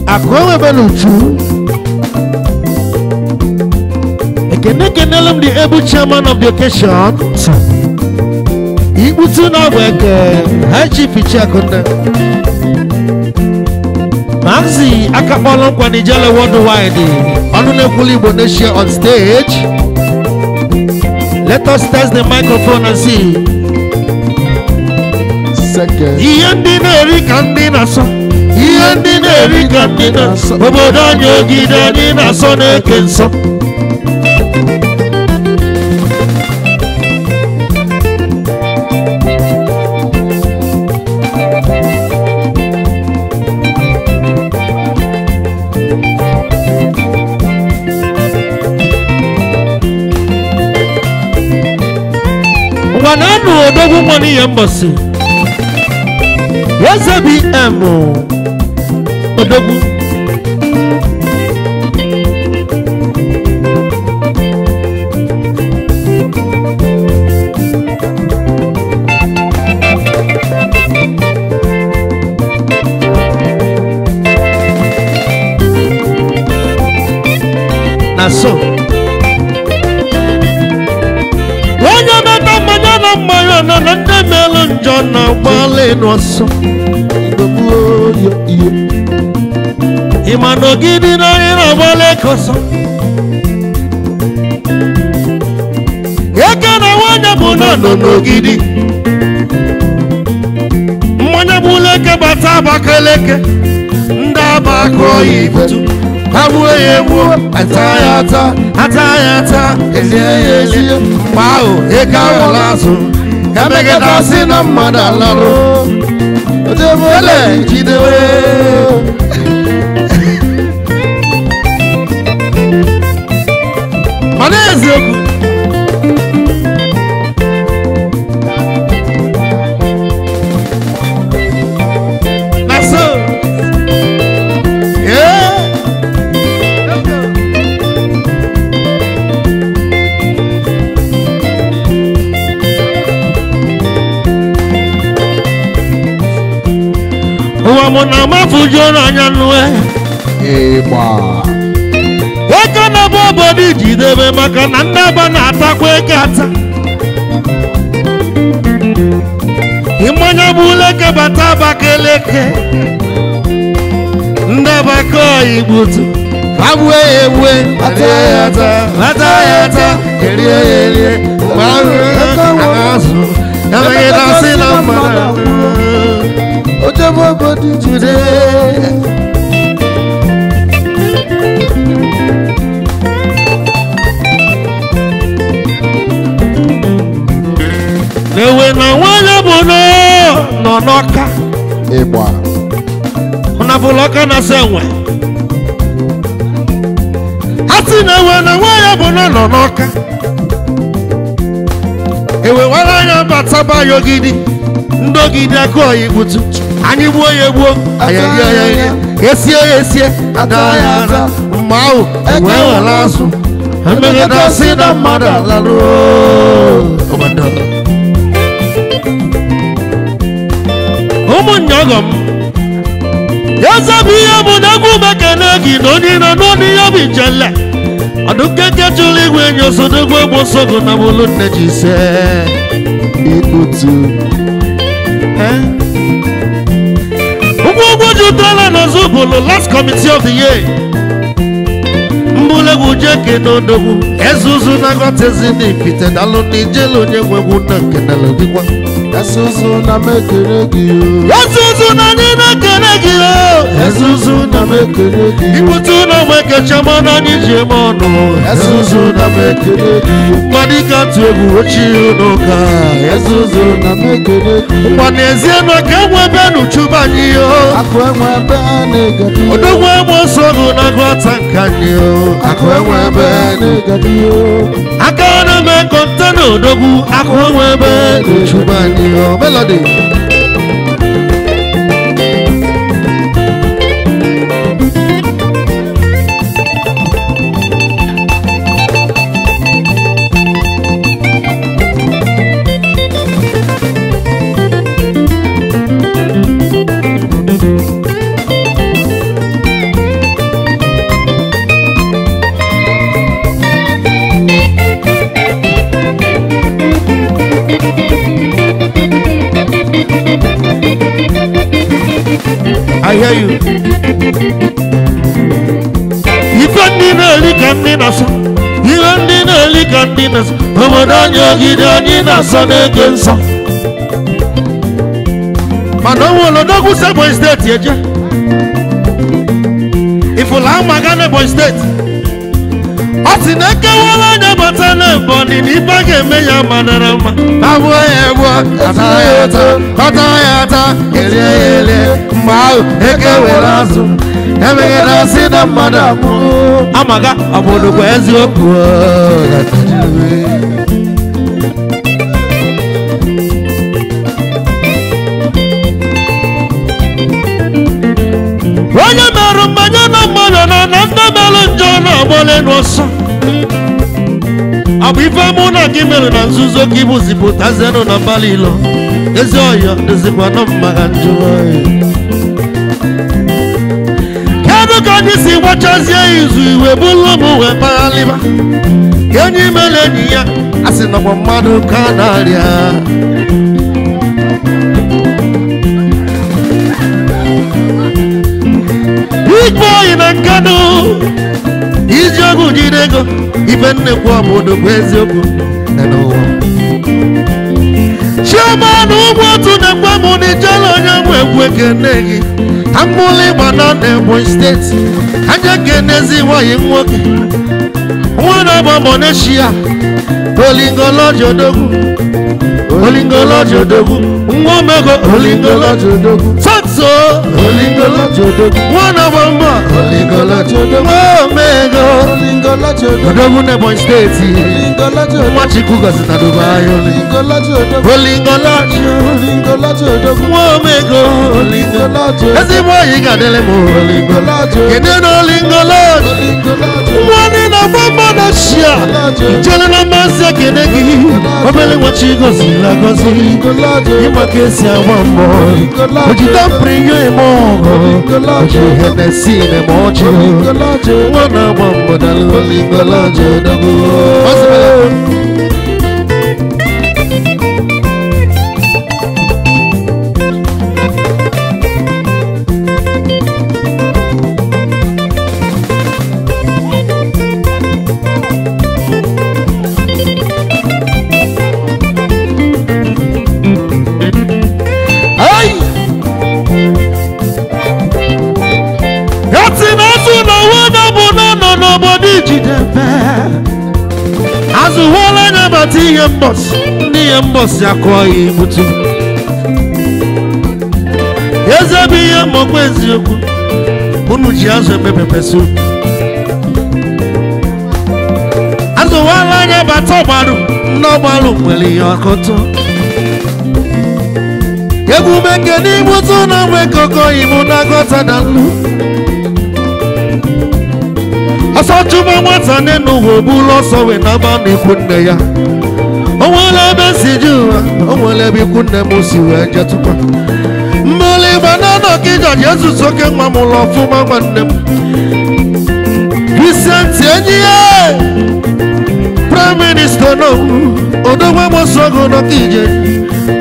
Akwewe Benuchu. Ekenelem the able chairman of the occasion. Ibutu na weke Haji Fichakonde. Maxi Akapolon Kwanijala worldwide. Onune Kulibo Nation on stage. Let us test the microphone and see. Second. Yandineri Kandina so. Yandineri Kandina so. Bobodanyo Gidani so nekenso. Wananu odogu money embassy. Yes, BM odogu. Na so. John Bale no so. Imano gidi no ina bale koso. Yeke na wanya buna no gidi. Mwanya buleke bataba keleke. Ndaba ko ibutu. Kabuye yewo atayata atayata eziye bao ekawalazo. Kamege dasi na madalaro. Ojebole jidewe. Manezi oku. Naso. Yeah. Mona mafujo na nyanwe Eba Eka na bobo di jidebe maka na ndaba na atakwe kata Imanya buleke bataba keleke Ndaba ko ibutu Kabwe ewe Atayata Atayata Elie Maru Akasu Yamegeda sina mana Ojebobodi today. Newe na wanya bono no noka. Eba. Unavuloka na senwe. Hati newe na wanya bono no noka. Ewe wala ya bataba yogidi. Ndogidi ako ibutu. Ani buo yebuo ayaya esie adaya mau wewe lasu amege dasi na madalalo obando umunyagom yazabiya munagu makanagi noni yabijalla adukeke tuligwe nyosodogwe bosogo na bulunne jise Ibutu last committee of the year. Mbule bujeke no dogu. Ezuzu na gotezi ni pite dalo ni jelo nyewe wuna kenalo diwa. Ezuzu na mekeregi yo. Ezuzu na nina keregi yo. Ezuzu na mekeregi yo. Ibutu na weke chamana nije mono. Ezuzu na mekeregi yo. Madika tuebu ochi unoka. Ezuzu na mekeregi yo. Mwanezie no kemwe benu chubani yo. Akwenwe bene gadi yo. Odogwe mwosogu na gwatankanyi yo. Akwenwe bene gadi yo. Akana me kontano dogu. Akwenwe benu chubani yo. Melody. I hear you. Ife ndị na-eli ka ndị na-asọ. Ihe ndị na-eli ka ndị na-asọ. Obodo anyị ogide anyị na-asọ na-ege nsọ. Mana o nwere odogwu si Ebonyi steeti eje. Ifụla amaga na Ebonyi steeti. Ọ sị na ekewara anya bata na Ebonyi na ife a ga-eme ya manara mma. Abụọ ya egbuo, ata ya ata, ọta ya ata, elie ya elie. Mgbe ahụ ekewere azụ, emeghị na si na mmadụ abụọ. Amaga obodo kwa eziokwu. Onye merụ mmanya na mmadụ na ndị merụ njọ na-agbole n'ọsọ. Ọ bụ ife mụ na gị mere na nzuzo ka ibu zipụtazienụ na mbali ilo. Ezi ọyọ dịzikwa na mmaga njọ. Kedu ka anyị si gbachazie izu iwe bụlụ m wee kpaghalịba. Ka enyi mere enyi ya asị nakwa mmadụ ka na-arịa. Big boy na Nkanu iji ọgwụ jide ego ife nnekwu obodo bụ eziokwu n'ụwa. Chairman ụmụ otu na-ekwe m n'ijele onye nwe egwu ekene gị. Amụlị gbana na Ebonyi steeti anya kenezi nwanyị nwoke nwa na-agba Moneshia Olingoloji odogwu Olingoloji odogwu nwa omego Olingoloji odogwu Satso Olingoloji odogwu nwa na-agba mbọ Olingoloji odogwu nwa omego Olingoloji odogwu na Ebonyi steeti nwa Chukwu gọzita Dubai Olingoloji odogwu Olingoloji odogwu nwa omego Olingoloji ezigbo oyi ga-adịlị m Olingoloji kene na Olingoloji nwa dị na Moneshia ijele na mmasị ekene gị obele nwachi gọziri agọzi ịma ka esi agba mbọ ojide mprinyo eme ọgọ oji Hennessy na-eme ọchị nwa na-agba mbọ na Olingoloji odogwu. Azụwala anya bata ihe mbọsị n'ihe mbọsị akọghị igbutu eze bụ ihe mmọkwa eziokwu unu ji azụ emepepesu. Azụwala anya bata ọgbarụ ndị ọgbarụ nwere ihe ọkọtọ egwu meke n'igbutu na nwekọkọ imu na agọta na nlu ọsọ chụma nwata nne n'ụwa obulu ọsọ wee na-agba n'ikwu nne ya. O nwere ebe si ji ụwa o nwere ebe ikwu nne m si wee jetụkwa mmụlị igba na Ọkịja Jesu oke nwa m ụlọ ọfụma nwanne m Vincent enyi ya Prime Minister no odogwu mosogo n'Ọkịja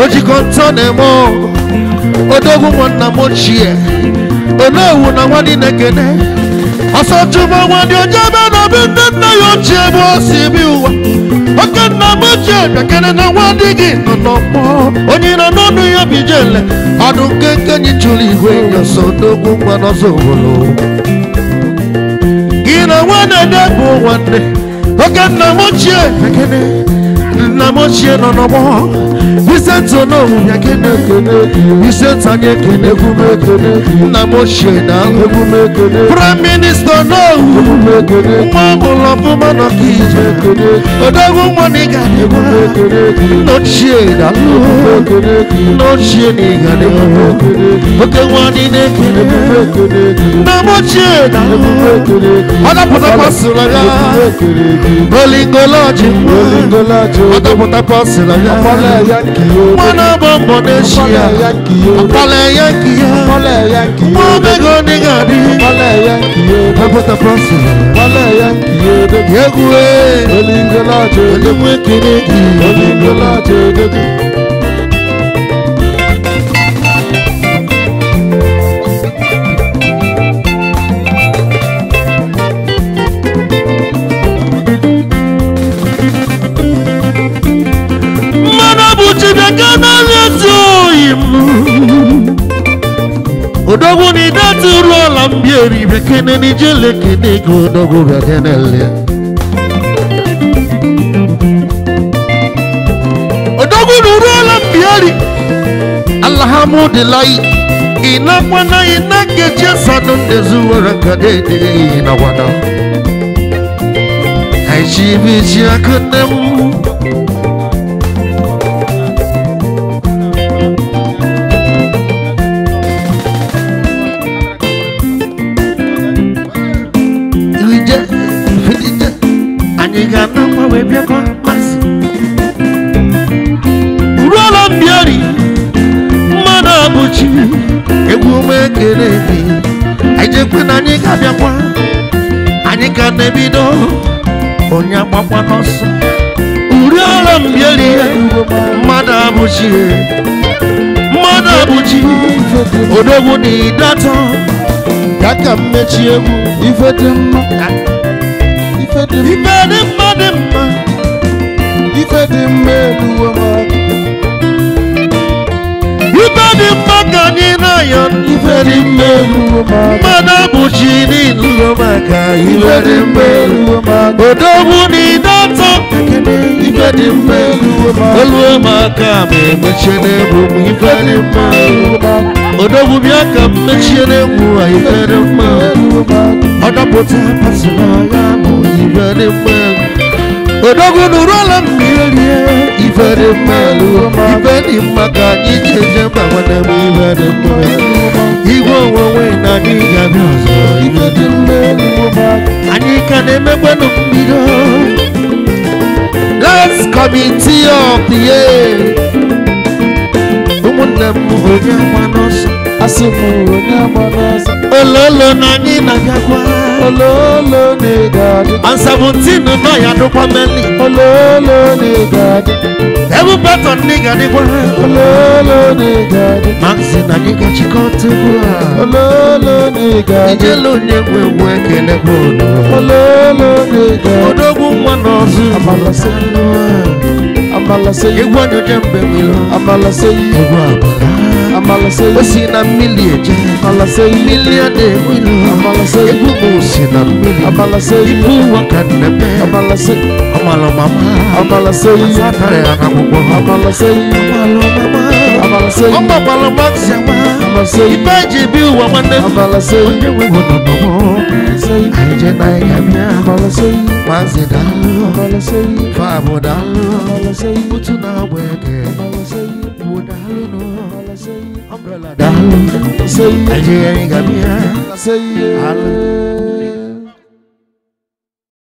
o jikọ ntọ na-eme ọgụ odogwu nwanna m ochie onowu na nwa dị na-ekene ọsọ chụma nwa dị ojebe na be ndị nna ya ochie bụ osi bi ụwa oke nna m ochie bịakere na nwa dị gị nọ n'ọkpọ onye nọ n'ọnụ ya bijele ọdụ nke nkenyi chụrụ igwe nyọsọ n'ogwu nwa n'ọzọ obodo gị na nwa na-ede bụ nwanne oke nna m ochie bịakere nna m ochie nọ n'ọgbọ Vincent onowu bịakere Vincent anyị ekene nna m ochie na Prime Minister onowu nwa ọbụla ọfụma n'Ọkịja odogwu nwa na ịga nna ochie na nna ochie na ịga oke nwa dị na-ekene nna m ochie na ọ dapụtakwa sịrị ya Olingoloji ọ dapụtakwa sịrị ya Mwana bombo Moneshia Pale yanki ya Mwomego nigadi Pale yanki ya Napota prosi Pale yanki ya Yeguwe Olingoloji Olimwe kineki Olingoloji Odogu ni datu rola mbieri bekene ni jele kene go odogu bekene le. Odogu ni rola mbieri alhamdulillah ina kwana ina keche sadonde zuwara kadede ina wana. Aichibi chiakanemu Nebido onya gbakwa n'ọsọ uri ala mbieli mmadụ abụchi odogwu na ịdatọ ya ka mmechi egwu ife dị mma eluwo ife dị mma ka anyị na-ayọ ife dị mma eluwo mmadụ abụchi n'ilu maka ife dị mma eluwo odogwu na ịdatọ ife dị mma eluwo maka ma emechie n'egwu ife dị mma odogwu bịa ka mmechie n'egwu ife dị mma ọ dọpụta pasịla ya bụ ife dị mma odogwu nụrụ ala mmiri ife dị mma ife dị mma ka anyị jeje gbanwere m ife dị mma igwe onwe na anyị ga-abịa ọzọ ife dị mma anyị ka na-emekwanụ mbido last committee of the year ụmụnne m onye agba n'ọsọ asị m onye agba n'ọsọ ololo na anyị na-abịakwa ololo na-egadi and 17 nọ ya dụkwa meli ololo na-egadi ebu baton na-egadikwa ololo na-egadi maxi na anyị ga-achịkọta egwu a ololo na-egadi ijele onye nwe egwu ekelekwa ololo na-egadi odogwu nwa n'ọzọ amalase egwu anyụje mgbe nwilo amalase egwu amalase osi na mmili eje amalase mmili a na-enwilo amalase egwu bụ osi na mmili amalase ibu waka nnepe amalase ọmalụ mama amalase atara ya n'akwụkwọ amalase ọmalụ mama amalase ọgbakwalụ maksi ama amalase ibe ji bi ụwa nwanne amalase onye nwe bụ n'ọnọmọ anyị je na ya bịa amalase mazi daalụ amalase fabụ daalụ amalase mutu na agba eke amalase bụ daalụ nọ umbrella daalụ say I ain't got me.